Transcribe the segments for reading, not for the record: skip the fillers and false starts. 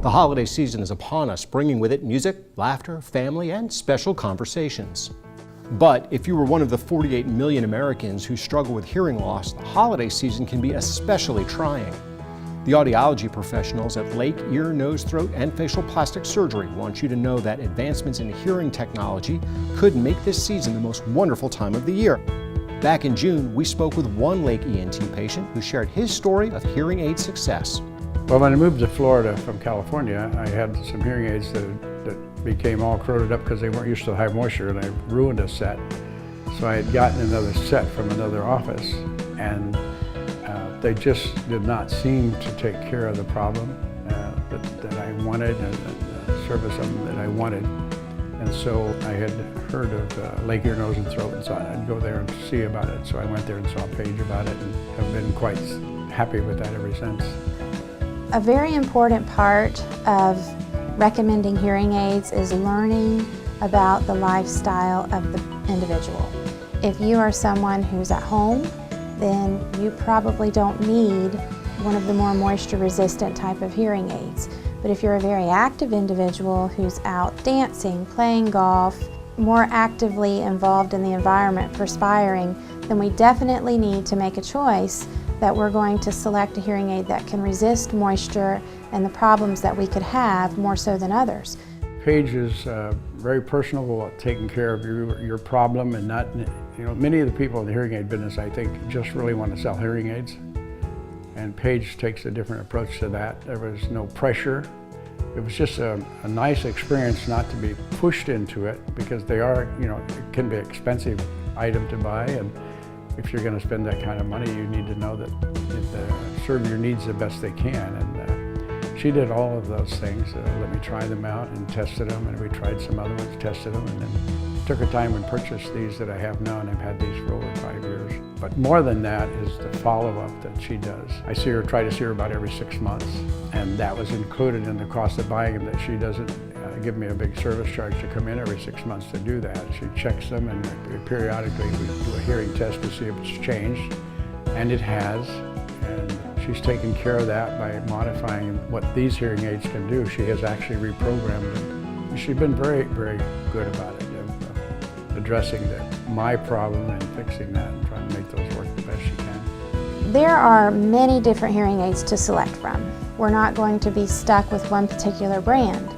The holiday season is upon us, bringing with it music, laughter, family, and special conversations. But if you were one of the 48 million Americans who struggle with hearing loss, the holiday season can be especially trying. The audiology professionals at Lake, Ear, Nose, Throat, and Facial Plastic Surgery want you to know that advancements in hearing technology could make this season the most wonderful time of the year. Back in June, we spoke with one Lake ENT patient who shared his story of hearing aid success. Well, when I moved to Florida from California, I had some hearing aids that became all corroded up because they weren't used to high moisture, and I ruined a set. So I had gotten another set from another office, and they just did not seem to take care of the problem that I wanted and service them that I wanted. And so I had heard of Lake, Ear, Nose, and Throat, and so I'd go there and see about it. So I went there and saw a page about it and have been quite happy with that ever since. A very important part of recommending hearing aids is learning about the lifestyle of the individual. If you are someone who's at home, then you probably don't need one of the more moisture-resistant type of hearing aids. But if you're a very active individual who's out dancing, playing golf, more actively involved in the environment, perspiring, then we definitely need to make a choice that we're going to select a hearing aid that can resist moisture and the problems that we could have more so than others. Paige is very personal about taking care of your problem, and not, many of the people in the hearing aid business, I think, just really want to sell hearing aids. And Paige takes a different approach to that. There was no pressure. It was just a nice experience not to be pushed into it, because they are, it can be an expensive item to buy, and if you're going to spend that kind of money, you need to know that they serve your needs the best they can. And she did all of those things. Let me try them out and tested them, and we tried some other ones, tested them, and then took her time and purchased these that I have now, and I've had these for over 5 years. But more than that is the follow-up that she does. I try to see her about every 6 months, and that was included in the cost of buying them, that she doesn't give me a big service charge to come in every 6 months to do that. She checks them, and periodically we do a hearing test to see if it's changed, and it has. And she's taken care of that by modifying what these hearing aids can do. She has actually reprogrammed them. She's been very, very good about it, addressing my problem and fixing that and trying to make those work the best she can. There are many different hearing aids to select from. We're not going to be stuck with one particular brand.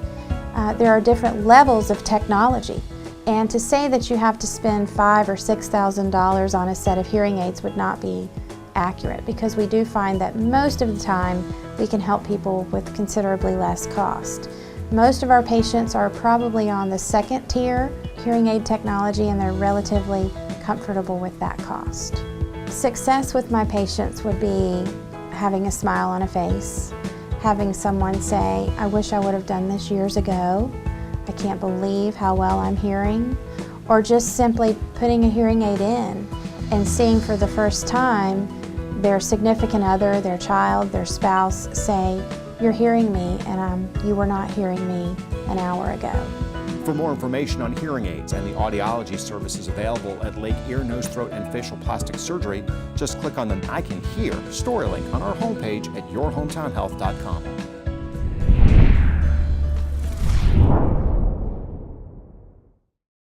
There are different levels of technology, and to say that you have to spend $5,000 or $6,000 on a set of hearing aids would not be accurate, because we do find that most of the time we can help people with considerably less cost. Most of our patients are probably on the second tier hearing aid technology, and they're relatively comfortable with that cost. Success with my patients would be having a smile on a face, having someone say, I wish I would have done this years ago, I can't believe how well I'm hearing, or just simply putting a hearing aid in and seeing for the first time their significant other, their child, their spouse say, you're hearing me, and you were not hearing me an hour ago. For more information on hearing aids and the audiology services available at Lake, Ear, Nose, Throat, and Facial Plastic Surgery, just click on the I Can Hear story link on our homepage at yourhometownhealth.com.